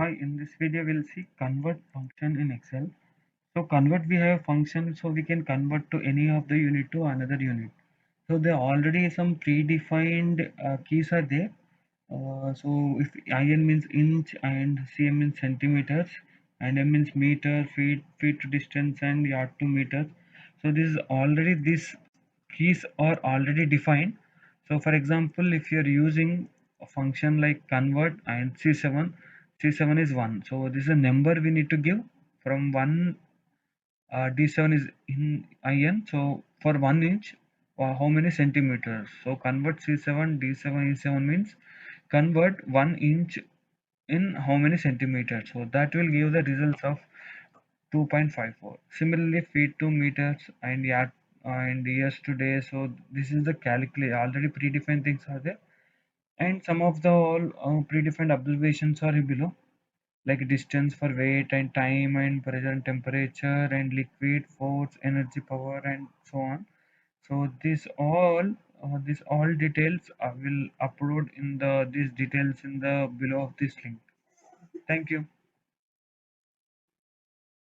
Hi, in this video we'll see convert function in Excel. So convert, we have function so we can convert to any of the unit to another unit. So there already some predefined keys are there. So if IN means inch and CM means centimeters and M means meter, feet to distance and yard to meters. So this is already, these keys are already defined. So for example, if you're using a function like convert and C7 is 1. So this is a number we need to give from 1. D7 is in IN. So for 1 inch, how many centimeters? So convert C7 D7 E7 means convert 1 inch in how many centimeters. So that will give the results of 2.54. Similarly, feet to meters and yard and years to days. So this is the calculate, already predefined things are there, and some of the all predefined abbreviations are below, like distance for weight and time and pressure and temperature and liquid force energy power and so on. So this all details I will upload in the these details in the below of this link. Thank you.